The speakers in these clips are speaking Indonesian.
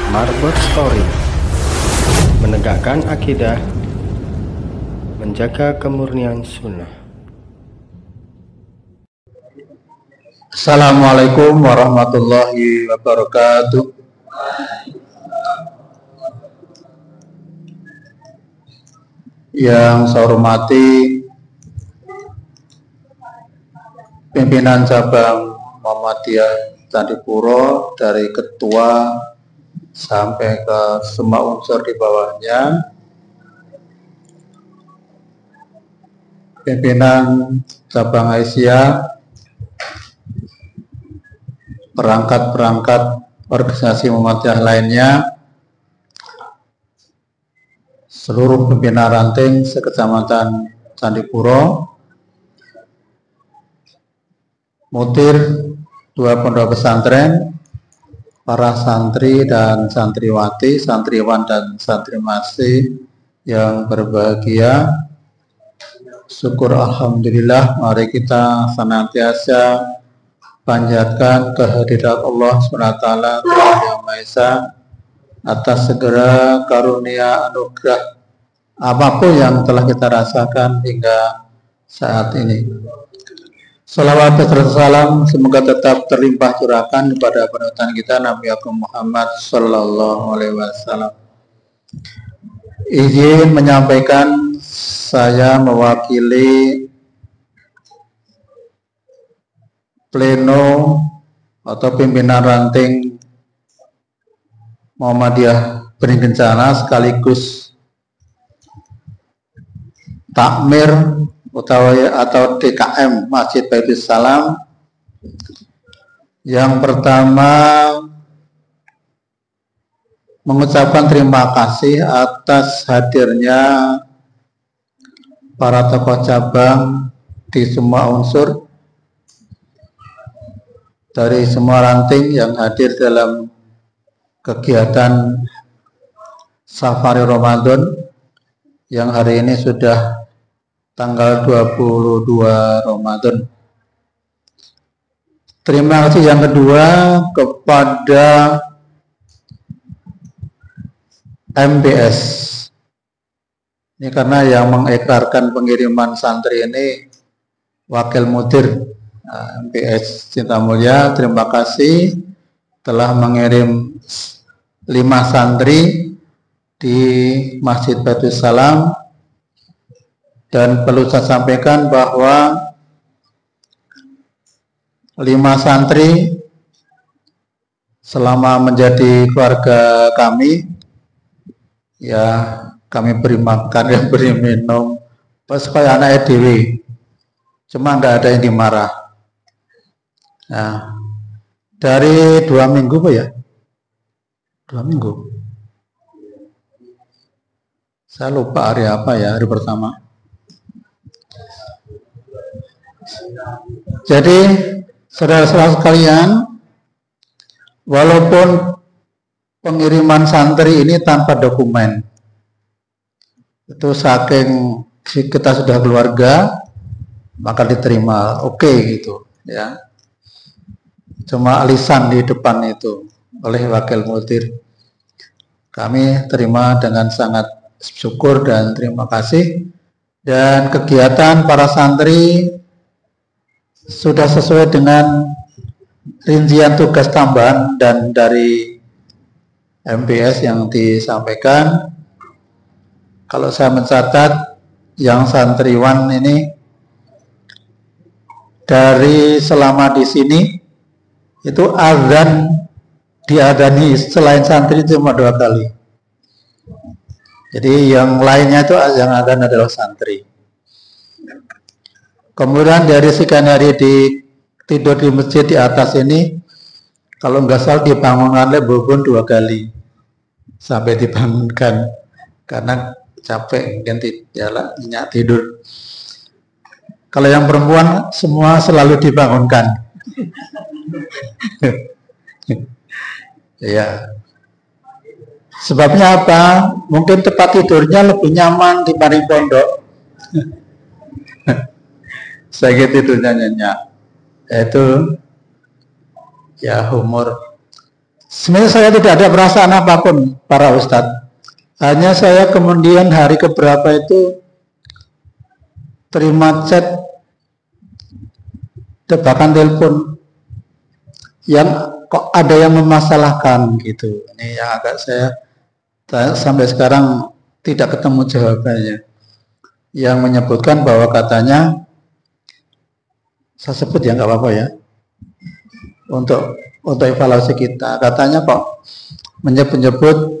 Marbot Story, menegakkan akidah, menjaga kemurnian sunnah. Assalamualaikum warahmatullahi wabarakatuh. Yang saya hormati pimpinan cabang Muhammadiyah Candipuro, dari ketua sampai ke semua unsur di bawahnya, pimpinan cabang Aisyah, perangkat-perangkat organisasi Muhammadiyah lainnya, seluruh pimpinan ranting sekecamatan Candipuro, mutir 2 pondok pesantren, para santri dan santriwati, santriwan dan santrimasi yang berbahagia. Syukur alhamdulillah, mari kita senantiasa panjatkan kehadirat Allah SWT Yang Maha Esa atas segera karunia anugerah apapun yang telah kita rasakan hingga saat ini. Salawat dan salam semoga tetap terlimpah curahkan kepada panutan kita Nabi Agung Muhammad Sallallahu Alaihi Wasallam. Izin menyampaikan, saya mewakili pleno atau pimpinan ranting Muhammadiyah Bening Kencana sekaligus takmir atau DKM Masjid Baitul Salam. Yang pertama, mengucapkan terima kasih atas hadirnya para tokoh cabang di semua unsur, dari semua ranting yang hadir dalam kegiatan Safari Ramadan yang hari ini sudah tanggal 22 Ramadan. Terima kasih yang kedua kepada MBS. Ini karena yang mengikrarkan pengiriman santri ini Wakil Mudir MBS Cinta Mulia. Terima kasih telah mengirim 5 santri di Masjid Baitul Salam. Dan perlu saya sampaikan bahwa 5 santri selama menjadi keluarga kami, ya kami beri makan dan beri minum supaya anak EDW, cuma nggak ada yang dimarah. Nah, dari 2 minggu Pak ya, 2 minggu, saya lupa hari apa ya, hari pertama. Jadi saudara-saudara sekalian, walaupun pengiriman santri ini tanpa dokumen, itu saking kita sudah keluarga maka diterima, oke gitu ya. Cuma lisan di depan itu oleh Wakil Mudir, kami terima dengan sangat syukur dan terima kasih. Dan kegiatan para santri sudah sesuai dengan rincian tugas tambahan dan dari MBS yang disampaikan. Kalau saya mencatat, yang santriwan ini dari selama di sini itu azan diadani selain santri cuma 2 kali. Jadi yang lainnya itu yang azan adalah santri. Kemudian dari sekian hari tidur di masjid di atas ini, kalau nggak salah dibangunkan oleh Bubun 2 kali sampai dibangunkan karena capek mungkin nyenyak tidur. Kalau yang perempuan semua selalu dibangunkan. Ya. Sebabnya apa? Mungkin tempat tidurnya lebih nyaman dibanding pondok. Saya tidurnya nyenyak. Itu ya umur Sebenarnya saya tidak ada perasaan apapun para ustadz. Hanya saya kemudian hari keberapa itu terima chat bahkan telepon yang kok ada yang memasalahkan gitu. Ini yang agak saya sampai sekarang tidak ketemu jawabannya. Yang menyebutkan bahwa katanya, saya sebut ya nggak apa-apa ya, untuk evaluasi kita. Katanya kok menyebut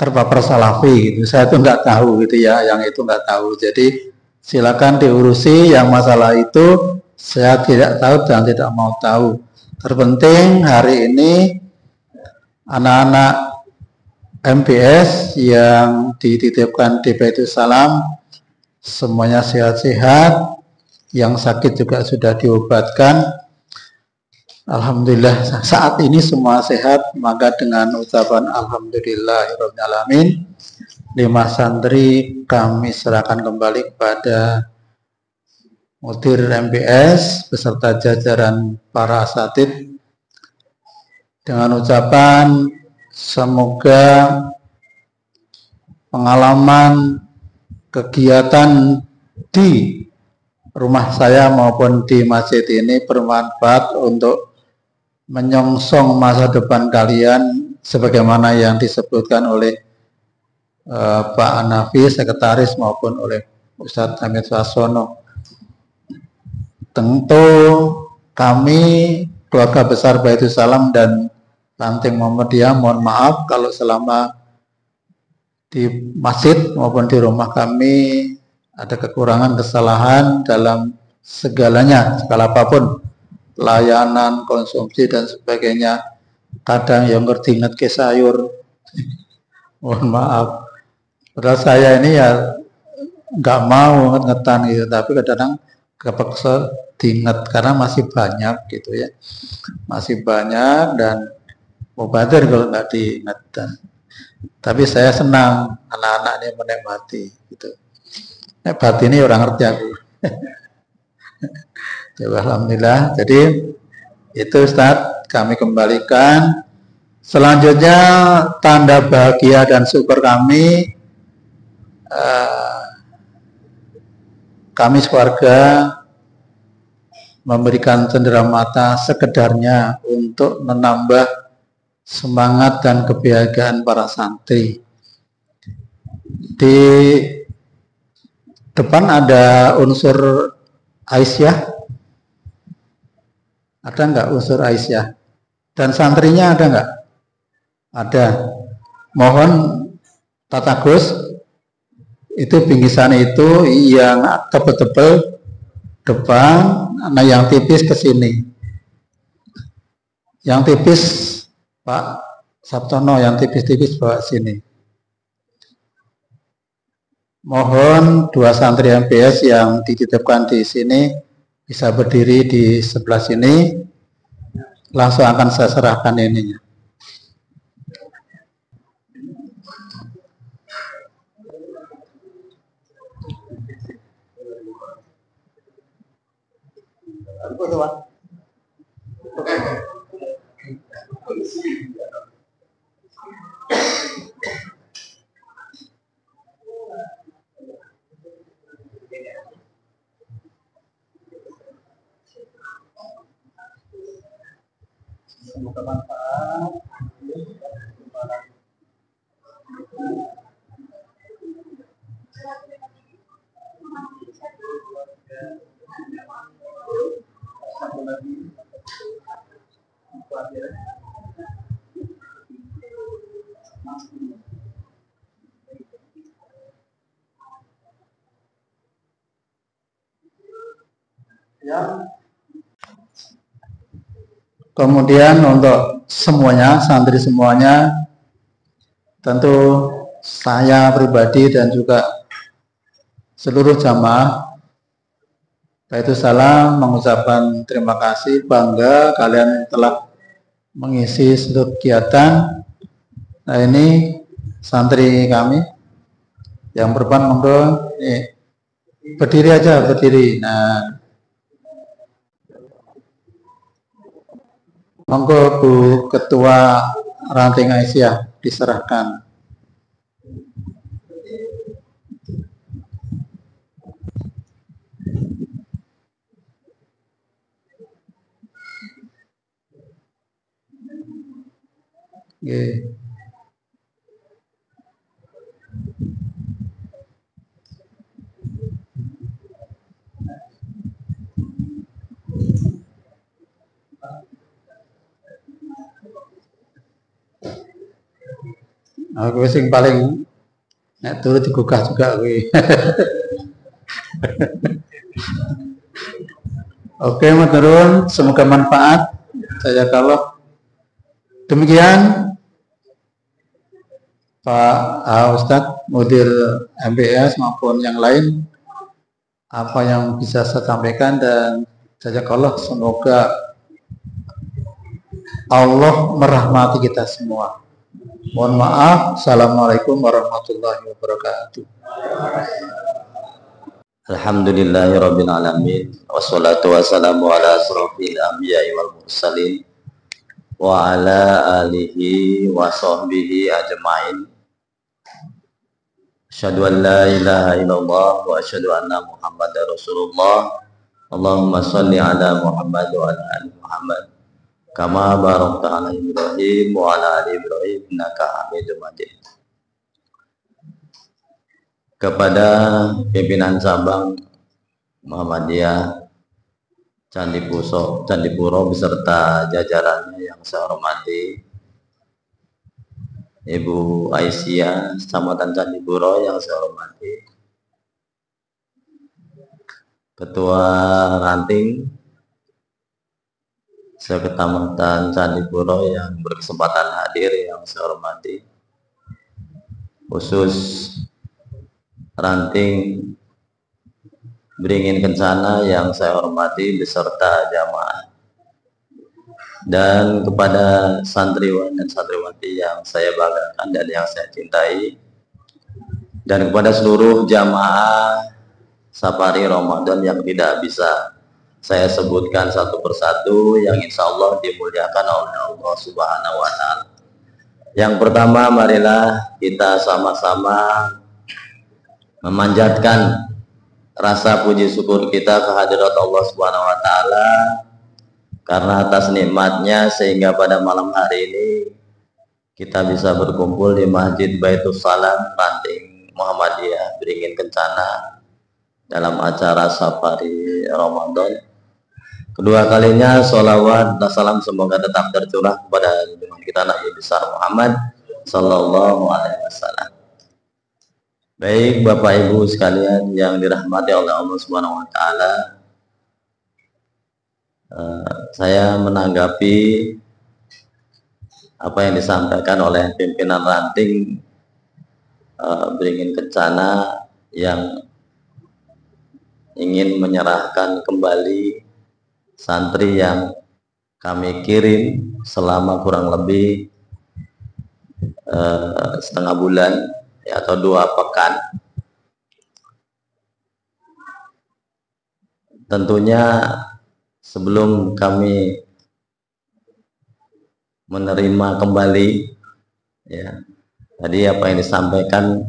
terpapar salafi gitu. Saya itu nggak tahu gitu ya, yang itu nggak tahu. Jadi silakan diurusi yang masalah itu. Saya tidak tahu dan tidak mau tahu. Terpenting hari ini anak-anak MBS yang dititipkan di Baitul Salam semuanya sehat-sehat, yang sakit juga sudah diobatkan. Alhamdulillah saat ini semua sehat, maka dengan ucapan alhamdulillahirabbil alamin, 5 santri kami serahkan kembali kepada Mudir MBS beserta jajaran para asatid dengan ucapan semoga pengalaman kegiatan di rumah saya maupun di masjid ini bermanfaat untuk menyongsong masa depan kalian sebagaimana yang disebutkan oleh Pak Hanafi, sekretaris, maupun oleh Ustadz Hamid Swasono. Tentu kami keluarga besar Baitul Salam dan Ranting Muhammadiyah mohon maaf kalau selama di masjid maupun di rumah kami ada kekurangan, kesalahan dalam segalanya, segala apapun, layanan, konsumsi dan sebagainya. Kadang yang ngerti ke sayur, mohon maaf. Padahal saya ini ya nggak mau ngetan gitu, tapi kadang kepaksa diingat karena masih banyak gitu ya, masih banyak dan mubadir kalau nggak diingatkan. Tapi saya senang anak-anak ini menikmati gitu. Batin ini orang ngerti aku. Ya, alhamdulillah. Jadi itu Ustadz kami kembalikan. Selanjutnya tanda bahagia dan syukur kami sekeluarga memberikan cenderamata sekedarnya untuk menambah semangat dan kebahagiaan para santri. Di depan ada unsur Aisyah. Ada nggak unsur Aisyah? Dan santrinya ada nggak? Ada. Mohon Tata Gus, itu bingkisan itu yang tebel-tebel depan, nah yang tipis ke sini. Yang tipis Pak Sabtono, yang tipis-tipis bawa sini. Mohon 2 santri MBS yang dititipkan di sini bisa berdiri di sebelah sini. Langsung akan saya serahkan ininya. Semoga manfaat. Ya. Kemudian untuk semuanya, santri semuanya, tentu saya pribadi dan juga seluruh jamaah Baitul Salam mengucapkan terima kasih, bangga kalian telah mengisi seluruh kegiatan. Nah ini santri kami yang berpan monggo berdiri aja, berdiri. Nah Monggo Bu Ketua Ranting Aisyah diserahkan. Nggih. Aku sing paling nek turut digugah juga kuwi. Oke, maturun, semoga manfaat. Saya kalau demikian Pak Ustadz, Mudir MBS maupun yang lain, apa yang bisa saya sampaikan, dan saya kalau semoga Allah merahmati kita semua. Mohon maaf. Assalamualaikum warahmatullahi wabarakatuh. Alhamdulillahirabbil alamin wassalatu wassalamu ala asrofil anbiya'i wal mursalin wa ala alihi wa sahbihi ajma'in. Asyhadu an la ilaha illallah wa asyhadu anna Muhammadar Rasulullah. Allahumma shalli ala Muhammad wa ala ali Muhammad kama barakta ala Ibrahim wa ala ali Ibrahim innaka Hamidum Majid. Kepada pimpinan cabang Muhammadiyah Candipuro beserta jajarannya yang saya hormati, Ibu Aisyah Kecamatan Candipuro yang saya hormati, Ketua Ranting Sekecamatan Candipuro yang berkesempatan hadir yang saya hormati, khusus Ranting Beringin Kencana yang saya hormati beserta jamaah, dan kepada santriwan dan santriwati yang saya banggakan dan yang saya cintai, dan kepada seluruh jamaah Safari Ramadan yang tidak bisa saya sebutkan satu persatu, yang insya Allah dimuliakan oleh Allah Subhanahu wa Ta'ala. Yang pertama, marilah kita sama-sama memanjatkan rasa puji syukur kita kehadirat Allah Subhanahu wa Ta'ala karena atas nikmatnya sehingga pada malam hari ini kita bisa berkumpul di Masjid Baitul Salam Ranting Muhammadiyah Beringin Kencana dalam acara Safari Ramadan. Kedua kalinya sholawat dan salam semoga tetap tercurah kepada junjungan kita Nabi besar Muhammad Sallallahu Alaihi Wasallam. Baik Bapak Ibu sekalian yang dirahmati oleh Allah Subhanahu Wa Taala, saya menanggapi apa yang disampaikan oleh pimpinan Ranting Beringin Kencana yang ingin menyerahkan kembali santri yang kami kirim selama kurang lebih setengah bulan ya, atau 2 pekan. Tentunya sebelum kami menerima kembali ya, tadi apa yang disampaikan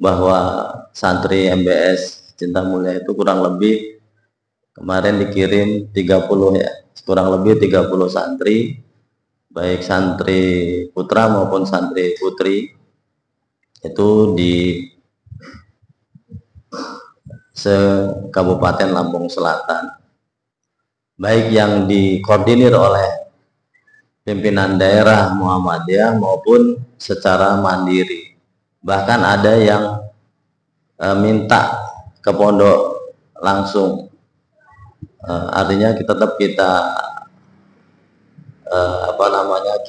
bahwa santri MBS Cinta Mulia itu kurang lebih kemarin dikirim 30 ya, kurang lebih 30 santri, baik santri putra maupun santri putri, itu di se-Kabupaten Lampung Selatan, baik yang dikoordinir oleh pimpinan daerah Muhammadiyah maupun secara mandiri. Bahkan ada yang minta ke pondok langsung. Artinya tetap kita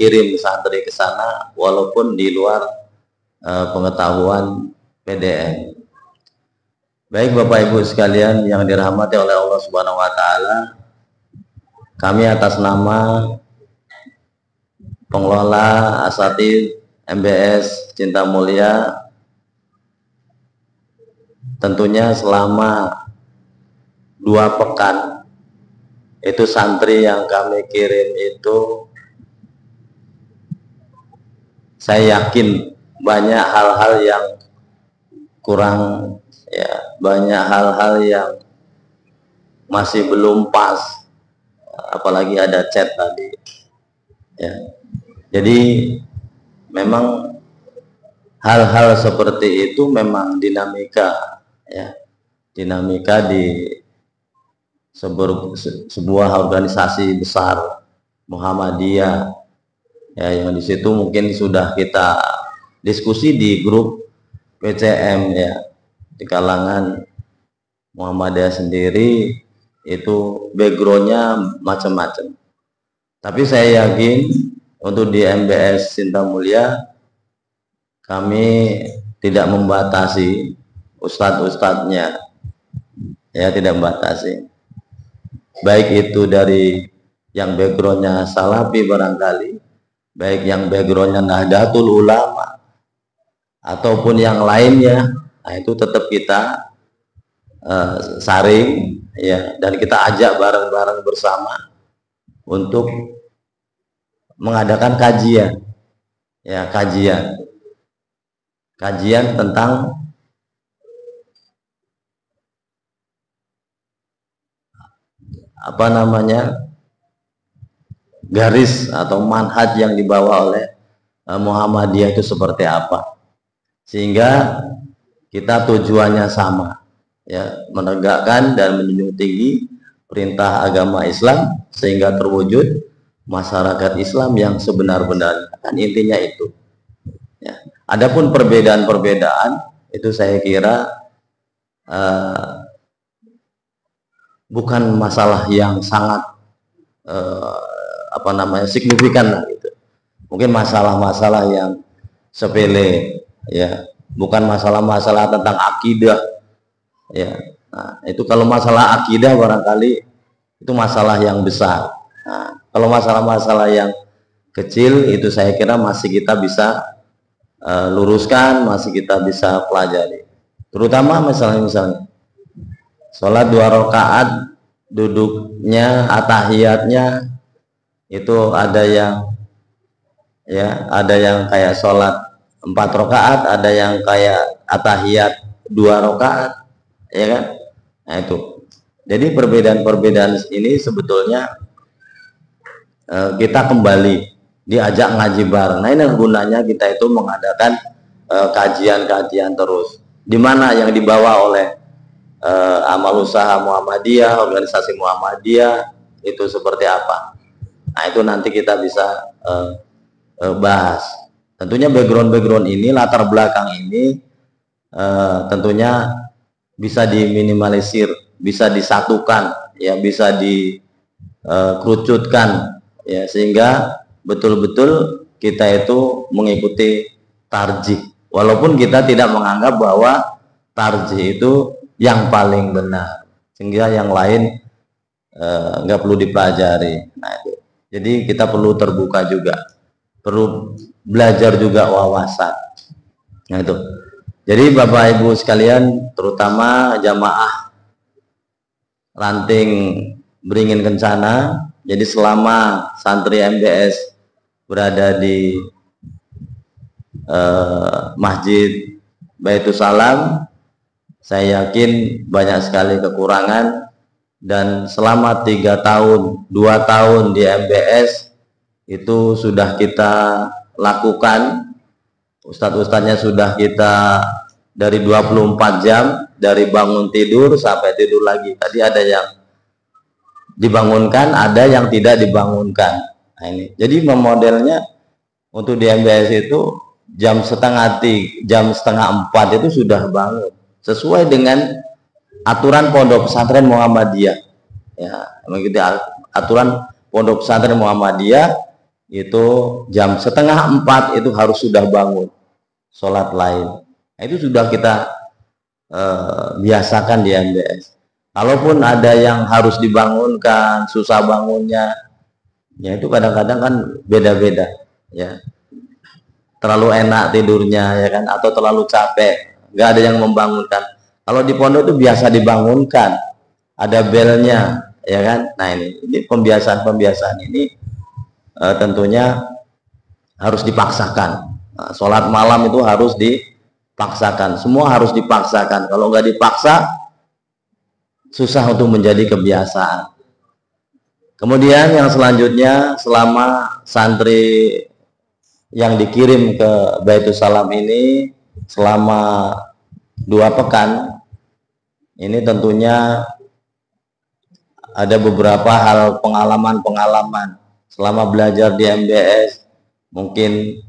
kirim santri ke sana walaupun di luar pengetahuan PDN. Baik Bapak Ibu sekalian yang dirahmati oleh Allah Subhanahu wa Ta'ala, kami atas nama pengelola asatidz MBS Cinta Mulia tentunya selama 2 pekan itu santri yang kami kirim itu, saya yakin banyak hal-hal yang kurang, ya, banyak hal-hal yang masih belum pas, apalagi ada chat tadi, ya. Jadi memang hal-hal seperti itu memang dinamika, ya, dinamika di sebuah organisasi besar Muhammadiyah, ya, yang di situ mungkin sudah kita diskusi di grup PCM, ya, di kalangan Muhammadiyah sendiri itu backgroundnya macam-macam. Tapi saya yakin untuk di MBS Cinta Mulia kami tidak membatasi ustadz-ustadznya, ya, tidak membatasi, baik itu dari yang backgroundnya salafi barangkali, baik yang backgroundnya Nahdlatul Ulama ataupun yang lainnya. Nah, itu tetap kita saring, ya, dan kita ajak bareng-bareng bersama untuk mengadakan kajian, ya, kajian tentang apa namanya, garis atau manhaj yang dibawa oleh Muhammadiyah itu seperti apa, sehingga kita tujuannya sama, ya, menegakkan dan menjunjung tinggi perintah agama Islam sehingga terwujud masyarakat Islam yang sebenar-benarnya, kan intinya itu, ya. Adapun perbedaan-perbedaan itu saya kira bukan masalah yang sangat apa namanya, signifikan lah gitu. Mungkin masalah-masalah yang sepele, ya, bukan masalah-masalah tentang akidah, ya. Nah, itu kalau masalah akidah barangkali itu masalah yang besar. Nah, kalau masalah-masalah yang kecil itu saya kira masih kita bisa luruskan, masih kita bisa pelajari. Terutama misalnya sholat 2 rakaat duduknya, atahiyatnya itu ada yang, ya, ada yang kayak sholat 4 rakaat, ada yang kayak atahiyat 2 rakaat, ya kan? Nah, itu. Jadi perbedaan-perbedaan ini sebetulnya kita kembali diajak ngaji bareng. Nah, ini gunanya kita itu mengadakan kajian-kajian terus, di mana yang dibawa oleh amal usaha Muhammadiyah, organisasi Muhammadiyah itu seperti apa. Nah, itu nanti kita bisa bahas. Tentunya background ini, latar belakang ini tentunya bisa diminimalisir, bisa disatukan, ya, bisa dikerucutkan, ya, sehingga betul-betul kita itu mengikuti tarjih, walaupun kita tidak menganggap bahwa tarjih itu yang paling benar, sehingga yang lain nggak perlu dipelajari. Nah, itu. Jadi kita perlu terbuka juga, perlu belajar juga wawasan. Nah, itu. Jadi Bapak Ibu sekalian, terutama jamaah ranting Beringin Kencana, jadi selama santri MBS berada di Masjid Baitus Salam, saya yakin banyak sekali kekurangan, dan selama 3 tahun, 2 tahun di MBS itu sudah kita lakukan, ustadz-ustadznya sudah kita dari 24 jam, dari bangun tidur sampai tidur lagi. Tadi ada yang dibangunkan, ada yang tidak dibangunkan. Nah, ini. Jadi modelnya untuk di MBS itu jam setengah 4 itu sudah bangun, sesuai dengan aturan Pondok Pesantren Muhammadiyah. Ya, begitu aturan Pondok Pesantren Muhammadiyah itu jam setengah 4 itu harus sudah bangun, sholat lain. Nah, itu sudah kita biasakan di MBS. Kalaupun ada yang harus dibangunkan, susah bangunnya, ya itu kadang-kadang kan beda-beda, ya. Terlalu enak tidurnya, ya kan, atau terlalu capek, nggak ada yang membangunkan. Kalau di pondok itu biasa dibangunkan, ada belnya, ya kan? Nah ini pembiasaan ini tentunya harus dipaksakan. Nah, sholat malam itu harus dipaksakan, semua harus dipaksakan. Kalau nggak dipaksa, susah untuk menjadi kebiasaan. Kemudian yang selanjutnya, selama santri yang dikirim ke Baitus Salam ini selama 2 pekan, ini tentunya ada beberapa hal pengalaman selama belajar di MBS, mungkin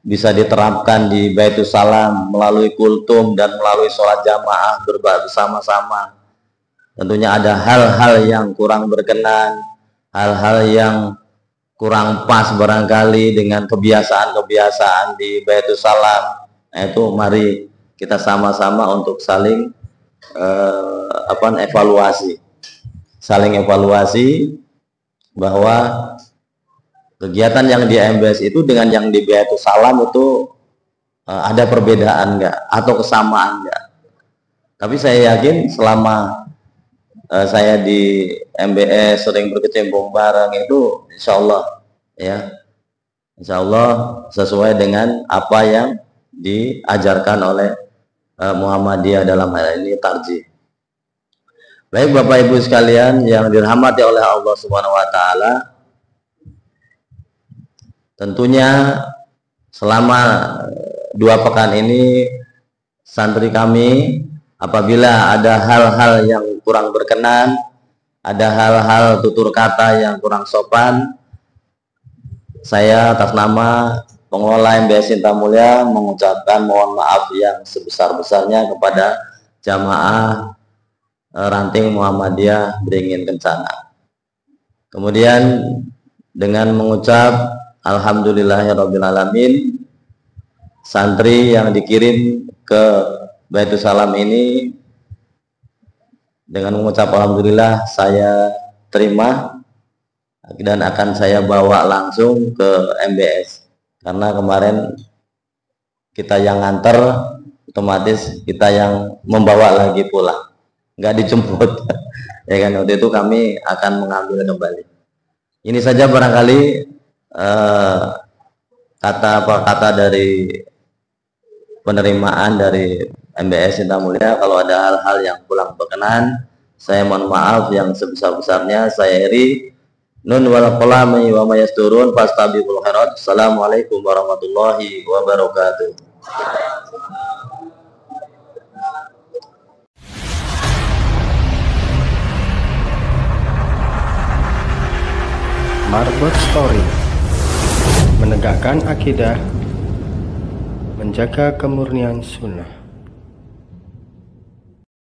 bisa diterapkan di Baitus Salam melalui kultum dan melalui sholat jamaah bersama-sama. Tentunya ada hal-hal yang kurang berkenan, hal-hal yang kurang pas barangkali dengan kebiasaan-kebiasaan di Baitus Salam. Nah itu mari kita sama-sama untuk saling evaluasi bahwa kegiatan yang di MBS itu dengan yang di Baitus Salam itu ada perbedaan enggak atau kesamaan enggak. Tapi saya yakin selama saya di MBS sering berkecimpung bareng itu insya Allah sesuai dengan apa yang diajarkan oleh Muhammadiyah dalam hal ini tarjih. Baik Bapak Ibu sekalian yang dirahmati oleh Allah Subhanahu wa taala, tentunya selama 2 pekan ini santri kami apabila ada hal-hal yang kurang berkenan, ada hal-hal tutur kata yang kurang sopan, saya atas nama pengelola MBS Cinta Mulia mengucapkan mohon maaf yang sebesar-besarnya kepada jamaah ranting Muhammadiyah Beringin Kencana. Kemudian dengan mengucap alhamdulillahirabbil alamin, santri yang dikirim ke Baitus Salam ini dengan mengucap alhamdulillah saya terima dan akan saya bawa langsung ke MBS, karena kemarin kita yang nganter, otomatis kita yang membawa lagi pulang, nggak dijemput ya kan. Waktu itu kami akan mengambil kembali. Ini saja barangkali kata dari penerimaan dari MBS Cinta Mulia. Kalau ada hal-hal yang kurang berkenan, saya mohon maaf yang sebesar-besarnya. Saya iri. Nun wal qalami wa ma yasturun fastabiqul khairat. Assalamualaikum warahmatullahi wabarakatuh. Marbot Story, menegakkan akidah, menjaga kemurnian sunnah.